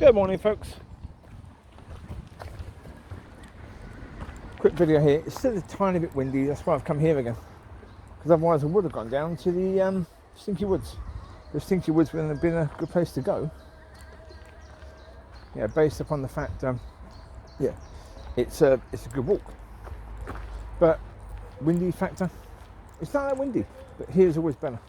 Good morning, folks. Quick video here. It's still a tiny bit windy, that's why I've come here again. Because otherwise I would have gone down to the Stinky Woods. The Stinky Woods would have been a good place to go. Yeah, based upon the fact, yeah, it's a good walk. But windy factor, it's not that windy, but here's always better.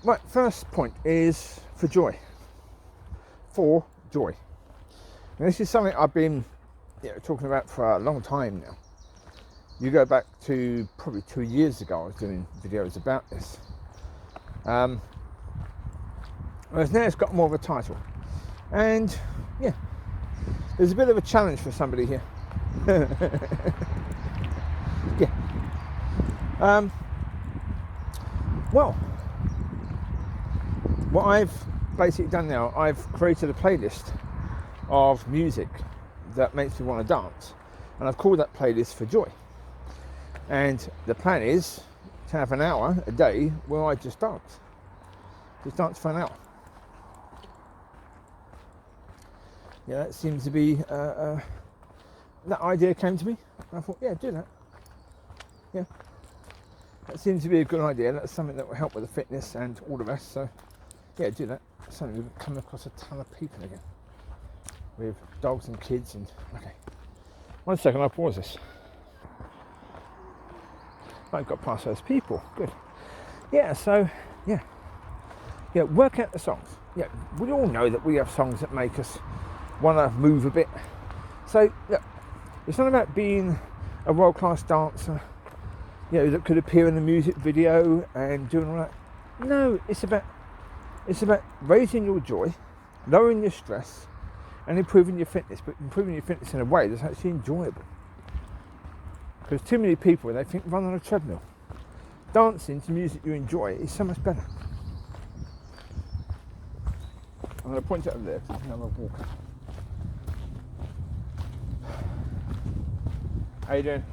Right, first point is for joy. For joy. Now, this is something I've been talking about for a long time now. You go back to probably 2 years ago, I was doing videos about this. Whereas now it's got more of a title. And yeah, there's a bit of a challenge for somebody here. Yeah. Well, what I've basically done now, I've created a playlist of music that makes me want to dance, and I've called that playlist For Joy. And the plan is to have an hour a day where I just dance for an hour. Yeah, that seems to be that idea came to me. I thought, yeah, do that. Yeah, that seems to be a good idea. That's something that will help with the fitness and all the rest. So yeah, do that. Something we've come across a ton of people again with dogs and kids and okay. 1 second, I'll pause this. I've got past those people. Good. Yeah, so yeah, work out the songs. Yeah, we all know that we have songs that make us want to move a bit. So look, it's not about being a world-class dancer, that could appear in a music video and doing all that. No, it's about raising your joy, lowering your stress, and improving your fitness, but improving your fitness in a way that's actually enjoyable. Because too many people, they think run on a treadmill. Dancing to music you enjoy is so much better. I'm going to point it over there because it's another walk. How you doing?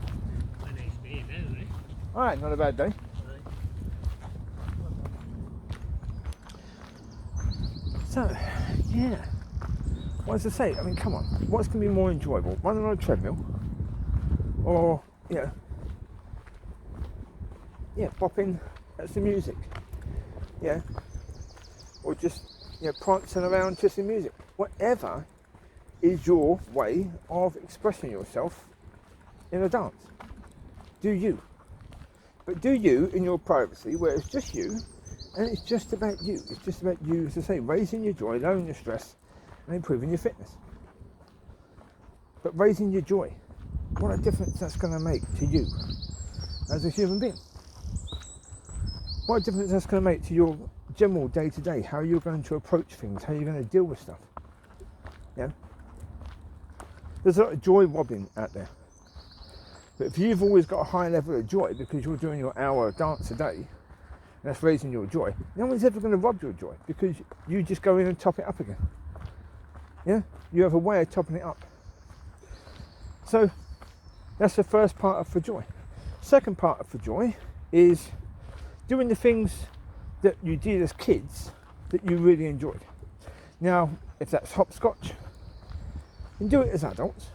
My name's me, isn't it? Alright, not a bad day. So, yeah. What does it say? I mean, come on. What's going to be more enjoyable? Running on a treadmill? Or, popping at some music? Yeah. Or just, prancing around to some music. Whatever is your way of expressing yourself in a dance. Do you. But do you in your privacy, where it's just you, and it's just about you. It's just about you, as I say, raising your joy, lowering your stress, and improving your fitness. But raising your joy, what a difference that's going to make to you as a human being. What a difference that's going to make to your general day-to-day, how you're going to approach things, how you're going to deal with stuff. Yeah? There's a lot of joy robbing out there. But if you've always got a high level of joy because you're doing your hour of dance a day, and that's raising your joy, no one's ever going to rob your joy because you just go in and top it up again. Yeah? You have a way of topping it up. So that's the first part of For Joy. Second part of For Joy is doing the things that you did as kids that you really enjoyed. Now, if that's hopscotch, you can do it as adults.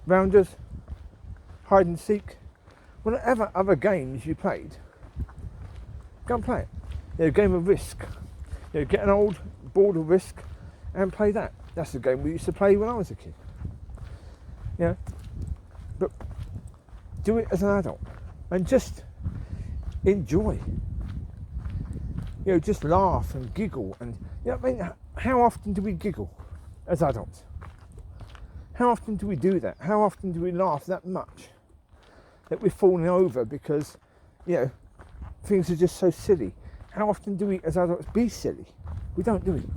Rounders, hide and seek, whatever other games you played, go and play it. A game of Risk. Get an old board of Risk and play that. That's the game we used to play when I was a kid. Yeah, but do it as an adult and just enjoy. Just laugh and giggle and how often do we giggle as adults? How often do we do that? How often do we laugh that much that we're falling over because things are just so silly? How often do we as adults be silly? We don't do it.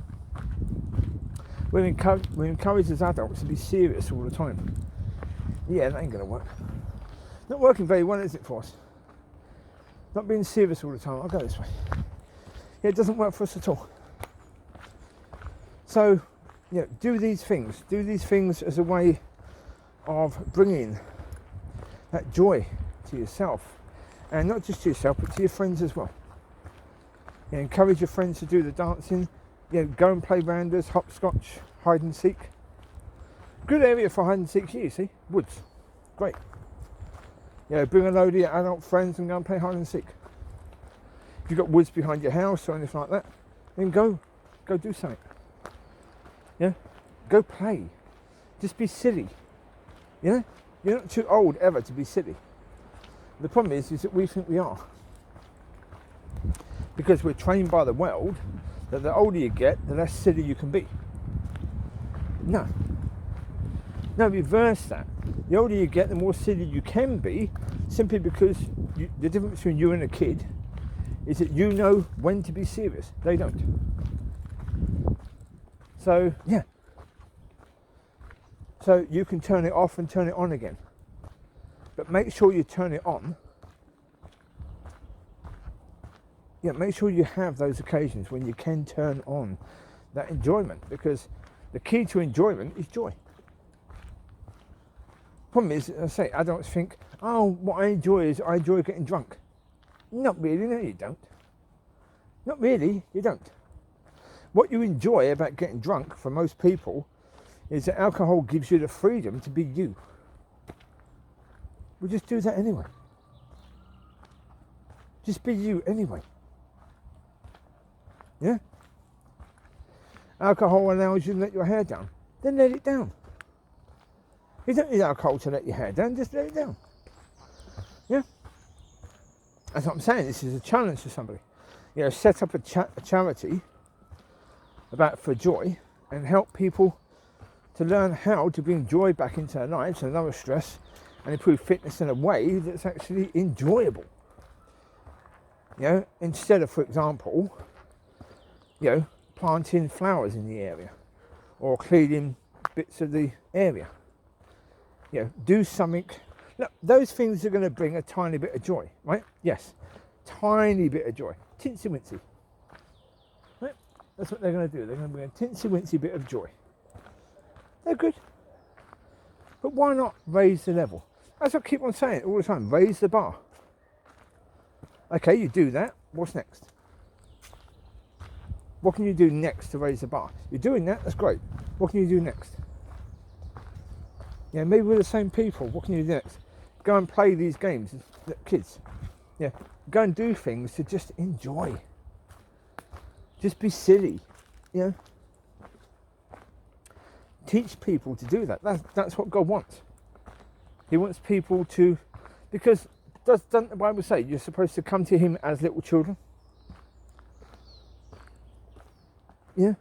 We're encouraged as adults to be serious all the time. Yeah, that ain't going to work. Not working very well, is it, for us? Not being serious all the time. I'll go this way. Yeah, it doesn't work for us at all. So, do these things. Do these things as a way of bringing that joy to yourself. And not just to yourself, but to your friends as well. You know, encourage your friends to do the dancing. You know, go and play rounders, hopscotch, hide and seek. Good area for hide and seek here, you see, woods, great. You know, bring a load of your adult friends and go and play hide and seek. If you've got woods behind your house or anything like that, then go do something. Yeah, go play. Just be silly. You know, you're not too old ever to be silly. The problem is that we think we are. Because we're trained by the world that the older you get, the less silly you can be. No, reverse that. The older you get, the more silly you can be, simply because the difference between you and a kid is that you know when to be serious. They don't. So, yeah. So you can turn it off and turn it on again. But make sure you turn it on. Yeah, make sure you have those occasions when you can turn on that enjoyment, because the key to enjoyment is joy. Problem is, I say, adults think, oh, what I enjoy is I enjoy getting drunk. Not really, no you don't. Not really, you don't. What you enjoy about getting drunk, for most people, is that alcohol gives you the freedom to be you. Well, just do that anyway. Just be you anyway. Yeah? Alcohol allows you to let your hair down. Then let it down. You don't need alcohol to let your hair down, just let it down. Yeah? That's what I'm saying. This is a challenge to somebody. You know, set up a charity for joy and help people to learn how to bring joy back into their lives and lower stress and improve fitness in a way that's actually enjoyable. You know, instead of, for example, you know, planting flowers in the area or cleaning bits of the area. You know, do something. Look, those things are going to bring a tiny bit of joy, right? Yes, tiny bit of joy. Tinsy wincy. Right? That's what they're going to do. They're going to bring a tinsy wincy bit of joy. They're good. But why not raise the level? As I keep on saying all the time, raise the bar. Okay, you do that. What's next? What can you do next to raise the bar? You're doing that, that's great. What can you do next? Yeah, maybe with the same people. What can you do next? Go and play these games, kids. Yeah, go and do things to just enjoy. Just be silly, you know. Teach people to do that. That's what God wants. He wants people to, because doesn't the Bible say you're supposed to come to Him as little children? Yeah.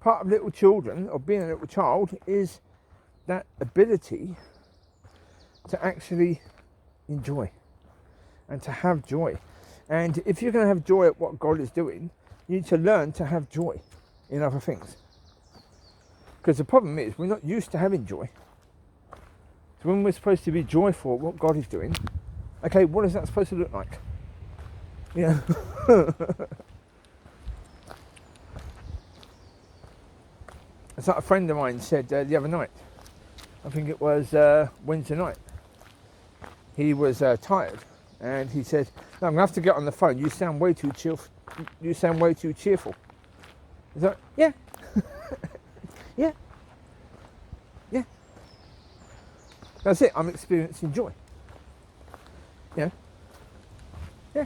Part of little children, or being a little child, is that ability to actually enjoy and to have joy. And if you're going to have joy at what God is doing, you need to learn to have joy in other things. Because the problem is, we're not used to having joy. So when we're supposed to be joyful at what God is doing, okay, what is that supposed to look like? Yeah. It's like a friend of mine said the other night, I think it was Wednesday night, he was tired, and he said, no, I'm going to have to get on the phone, you sound way too cheerful. He's like, yeah. Yeah. Yeah. That's it, I'm experiencing joy. Yeah. Yeah.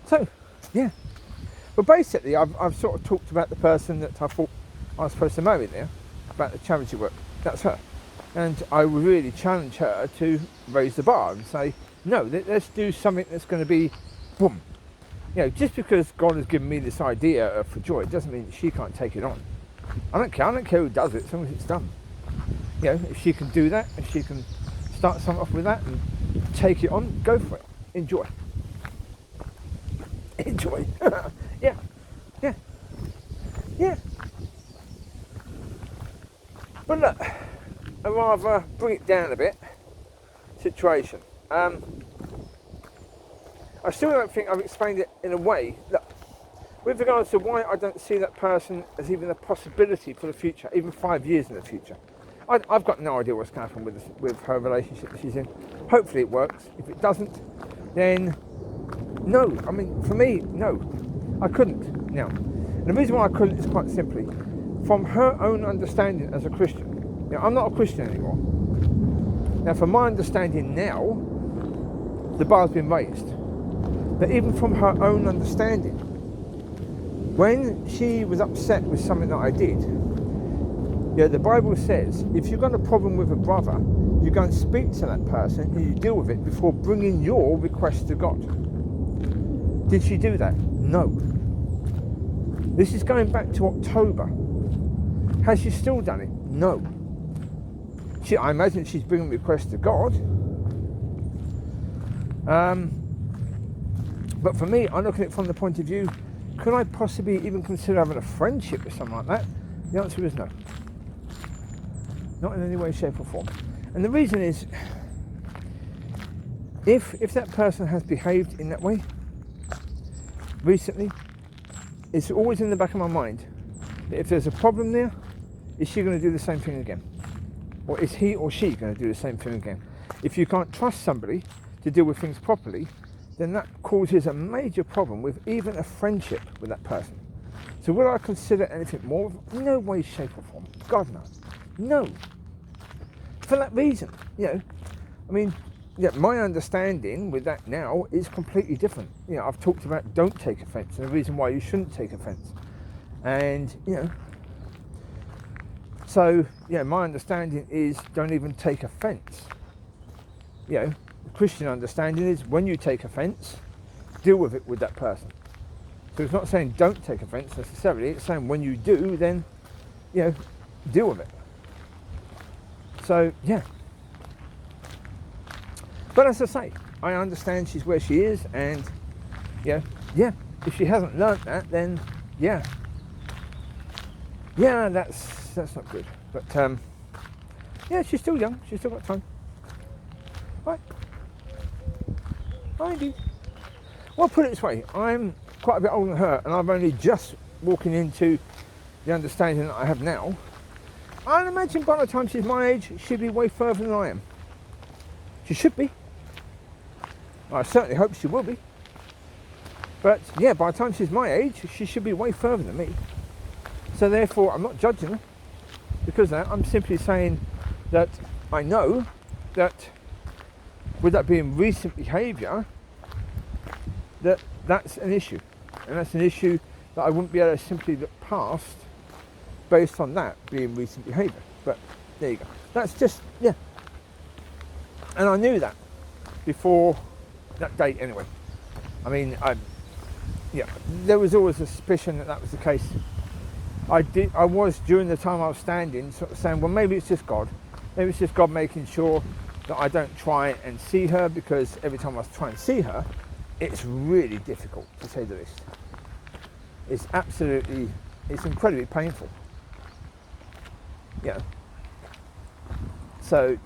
So, yeah. But basically, I've sort of talked about the person that I thought I was supposed to marry there, about the charity work. That's her. And I would really challenge her to raise the bar and say, no, let's do something that's going to be, boom. You know, just because God has given me this idea for joy, it doesn't mean that she can't take it on. I don't care who does it, as long as it's done. You know, if she can do that, if she can start something off with that and take it on, go for it. Enjoy. Enjoy. Yeah. Yeah. Yeah. But look, I'd rather bring it down a bit. Situation. I still don't think I've explained it in a way. Look, with regards to why I don't see that person as even a possibility for the future, even 5 years in the future. I've got no idea what's going to happen with her relationship that she's in. Hopefully it works. If it doesn't, then no. I mean, for me, no. I couldn't. Now, and the reason why I couldn't is quite simply from her own understanding as a Christian. Now, I'm not a Christian anymore. Now, from my understanding now, the bar's been raised. But even from her own understanding, when she was upset with something that I did, the Bible says if you've got a problem with a brother, you go and speak to that person and you deal with it before bringing your request to God. Did she do that? No. This is going back to October. Has she still done it? No. I imagine she's bringing requests to God. But for me, I look at it from the point of view, could I possibly even consider having a friendship with someone like that? The answer is no. Not in any way, shape or form. And the reason is, if that person has behaved in that way recently, it's always in the back of my mind that if there's a problem there, is she going to do the same thing again? Or is he or she going to do the same thing again? If you can't trust somebody to deal with things properly, then that causes a major problem with even a friendship with that person. So would I consider anything more? No way, shape or form. God, no. No. For that reason, I mean, my understanding with that now is completely different. I've talked about don't take offence and the reason why you shouldn't take offence. And, so, my understanding is don't even take offence. The Christian understanding is when you take offence, deal with it with that person. So it's not saying don't take offence necessarily, it's saying when you do, then, deal with it. So, But as I say, I understand she's where she is, and, if she hasn't learnt that, then, that's not good. But, she's still young, she's still got time. Right. I do. Well, put it this way, I'm quite a bit older than her, and I'm only just walking into the understanding that I have now. I'd imagine by the time she's my age, she'll be way further than I am. She should be. I certainly hope she will be. But by the time she's my age, she should be way further than me. So therefore, I'm not judging her because of that. I'm simply saying that I know that with that being recent behaviour, that's an issue. And that's an issue that I wouldn't be able to simply look past based on that being recent behaviour. But there you go. That's just, And I knew that before that date anyway. I mean, there was always a suspicion that was the case. I was, during the time I was standing, sort of saying, well, maybe it's just God. Maybe it's just God making sure that I don't try and see her, because every time I try and see her, it's really difficult, to say the least. It's incredibly painful. So,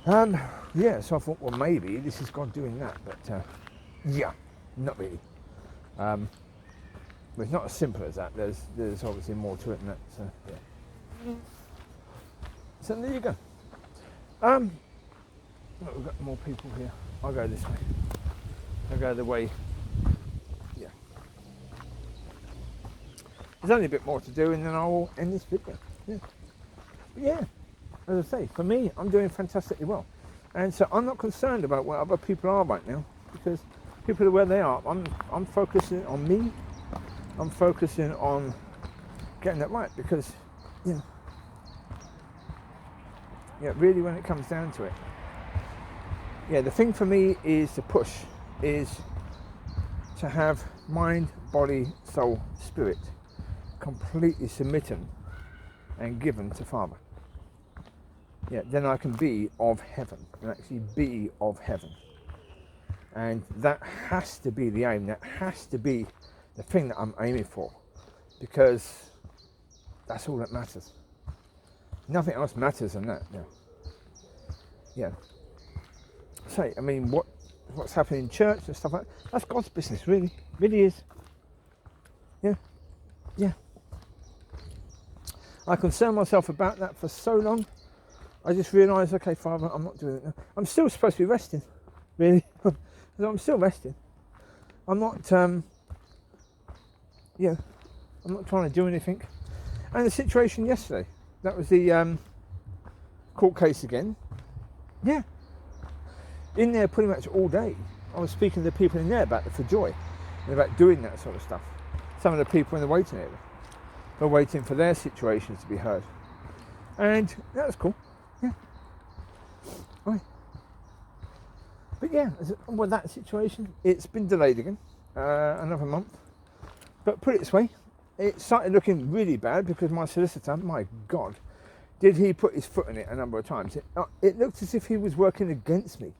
so I thought, well, maybe this is God doing that, but not really. But it's not as simple as that. There's obviously more to it than that. So So there you go. Look, we've got more people here. I'll go this way. I'll go the way. There's only a bit more to do, and then I'll end this video. But as I say, for me, I'm doing fantastically well. And so I'm not concerned about where other people are right now, because people are where they are. I'm focusing on me. I'm focusing on getting that right, because, really when it comes down to it, the thing for me is to push, is to have mind, body, soul, spirit completely submitted and given to Father. Then I can be of heaven, and actually be of heaven. And that has to be the aim, that has to be the thing that I'm aiming for, because that's all that matters. Nothing else matters than that now. So, I mean, what's happening in church and stuff like that, that's God's business, really. Really is. I concerned myself about that for so long. I just realised, okay, Father, I'm not doing it now. I'm still supposed to be resting, really. I'm still resting. I'm not, I'm not trying to do anything. And the situation yesterday, that was the court case again. Yeah. In there pretty much all day. I was speaking to the people in there about the for joy and about doing that sort of stuff. Some of the people in the waiting area were waiting for their situations to be heard. And that was cool. Yeah. Right. But yeah, with that situation, it's been delayed again, another month. But put it this way, it started looking really bad because my solicitor, my God, did he put his foot in it a number of times. It looked as if he was working against me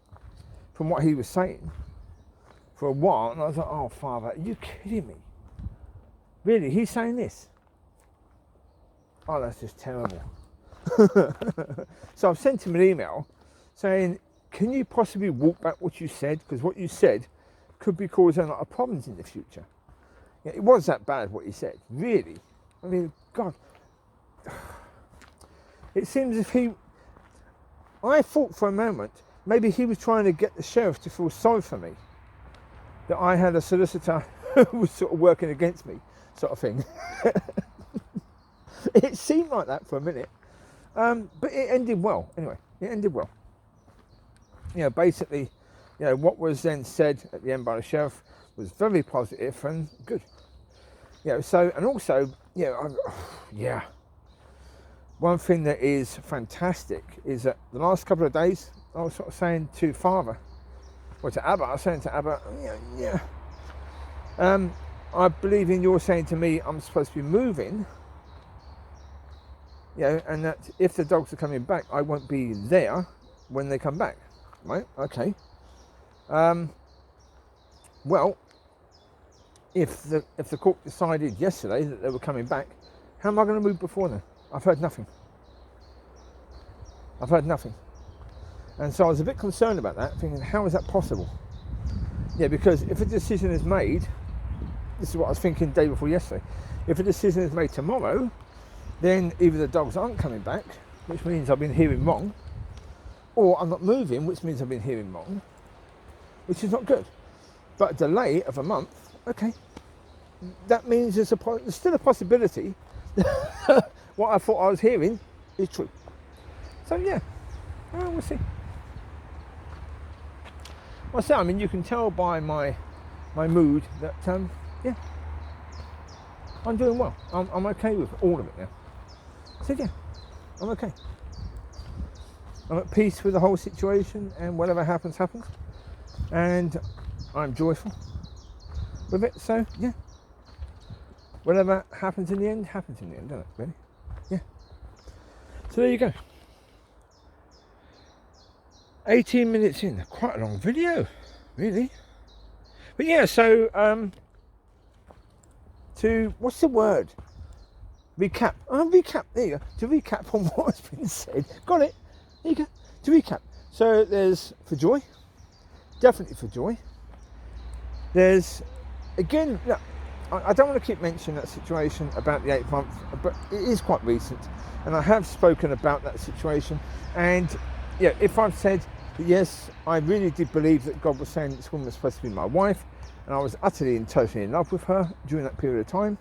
from what he was saying for a while. And I was like, oh, Father, are you kidding me? Really, he's saying this? Oh, that's just terrible. So I've sent him an email saying, can you possibly walk back what you said? Because what you said could be causing a lot of problems in the future. Yeah, it was that bad what he said, really. I mean, God. It seems as if I thought for a moment, maybe he was trying to get the sheriff to feel sorry for me. That I had a solicitor who was sort of working against me, sort of thing. It seemed like that for a minute. But it ended well, anyway. It ended well. Basically, what was then said at the end by the sheriff was very positive and good. So, and also, one thing that is fantastic is that the last couple of days, I was sort of saying to Father, or to Abba, I was saying to Abba, I believe in your saying to me, I'm supposed to be moving, and that if the dogs are coming back, I won't be there when they come back, right? Okay. Well, if the court decided yesterday that they were coming back, how am I going to move before then? I've heard nothing. And so I was a bit concerned about that, thinking, how is that possible? Because if a decision is made, this is what I was thinking the day before yesterday, if a decision is made tomorrow, then either the dogs aren't coming back, which means I've been hearing wrong, or I'm not moving, which means I've been hearing wrong, which is not good. But a delay of a month, okay, that means there's still a possibility what I thought I was hearing is true. So we'll see. Well, so, I mean, you can tell by my mood that, I'm doing well. I'm okay with all of it now. So I'm okay. I'm at peace with the whole situation, and whatever happens, happens. And I'm joyful with it, so whatever happens in the end, happens in the end, doesn't it, really? Yeah. So there you go. 18 minutes in, quite a long video, really. But so, to, what's the word? Recap. Recap, there you go. To recap on what has been said. Got it. There you go. To recap. So there's for joy. Definitely for joy. There's, again, look, I don't want to keep mentioning that situation about the 8th month, but it is quite recent, and I have spoken about that situation. And if I've said that yes, I really did believe that God was saying this woman was supposed to be my wife, and I was utterly and totally in love with her during that period of time,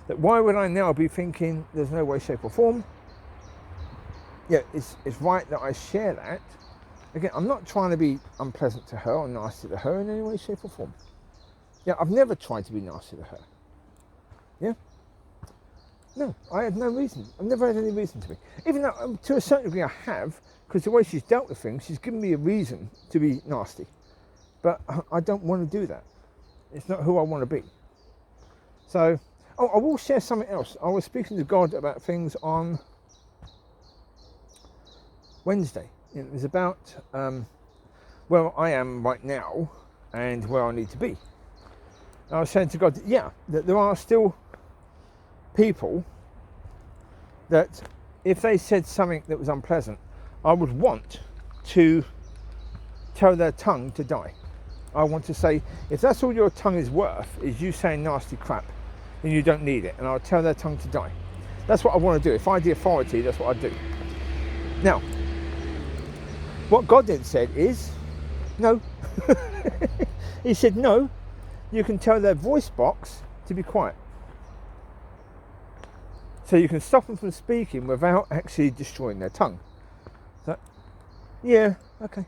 that why would I now be thinking there's no way, shape or form? It's right that I share that. Again, I'm not trying to be unpleasant to her or nasty to her in any way, shape or form. I've never tried to be nasty to her. No, I had no reason. I've never had any reason to be. Even though, to a certain degree, I have, because the way she's dealt with things, she's given me a reason to be nasty. But I don't want to do that. It's not who I want to be. So, I will share something else. I was speaking to God about things on Wednesday. It was about where I am right now and where I need to be. I was saying to God, that there are still people that if they said something that was unpleasant, I would want to tell their tongue to die. I want to say, if that's all your tongue is worth, is you saying nasty crap, then you don't need it. And I'll tell their tongue to die. That's what I want to do. If I had the authority, that's what I'd do. Now, what God then said is, no. He said, no, you can tell their voice box to be quiet. So you can stop them from speaking without actually destroying their tongue. So, yeah, okay.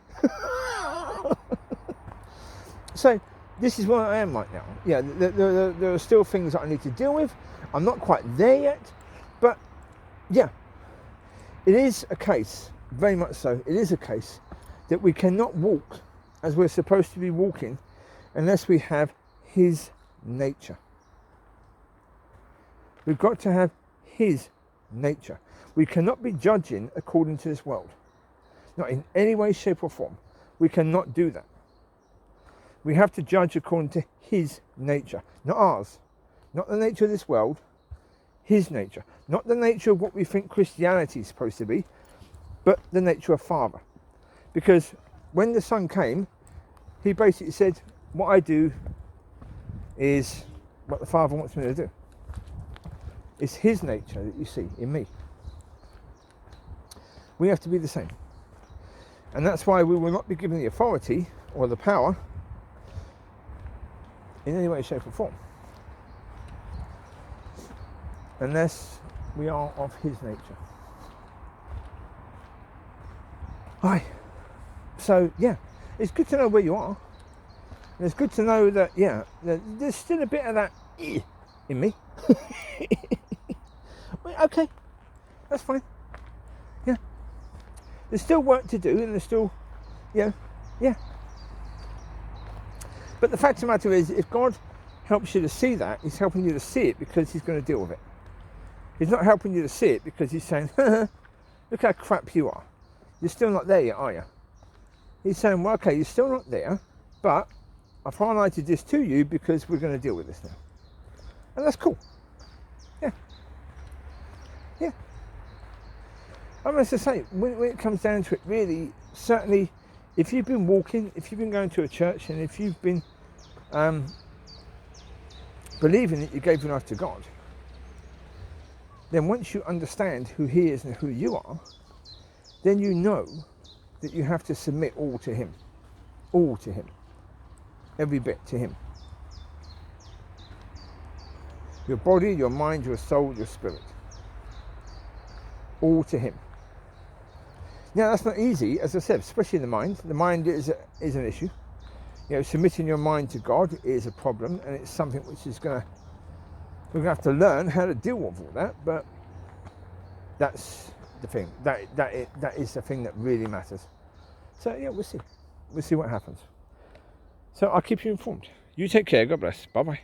So this is where I am right now. Yeah, there are still things that I need to deal with. I'm not quite there yet, but yeah, it is a case, very much so, it is a case that we cannot walk as we're supposed to be walking unless we have his nature. We've got to have his nature. We cannot be judging according to this world. Not in any way, shape or form. We cannot do that. We have to judge according to his nature, not ours. Not the nature of this world, his nature. Not the nature of what we think Christianity is supposed to be, but the nature of Father. Because when the Son came, he basically said, what I do is what the Father wants me to do. It's his nature that you see in me. We have to be the same. And that's why we will not be given the authority or the power in any way, shape or form, unless we are of his nature. Hi. So yeah, it's good to know where you are. And it's good to know that, yeah, there's still a bit of that in me. Well, okay, that's fine. Yeah, there's still work to do, and there's still, yeah. But the fact of the matter is, if God helps you to see that, he's helping you to see it because he's going to deal with it. He's not helping you to see it because he's saying, look how crap you are. You're still not there yet, are you? He's saying, well, okay, you're still not there, but I've highlighted this to you because we're going to deal with this now. And that's cool. Yeah. I mean, as I say, when it comes down to it, really, certainly, if you've been walking, if you've been going to a church, and if you've been believing that you gave your life to God, then once you understand who he is and who you are, then you know that you have to submit all to him. All to him. Every bit to him. Your body, your mind, your soul, your spirit. All to him. Now that's not easy, as I said, especially in the mind. The mind is an issue. You know, submitting your mind to God is a problem, and it's something which is we're gonna have to learn how to deal with all that. But that's the thing. That is the thing that really matters. So yeah, we'll see. We'll see what happens. So I'll keep you informed. You take care. God bless. Bye bye.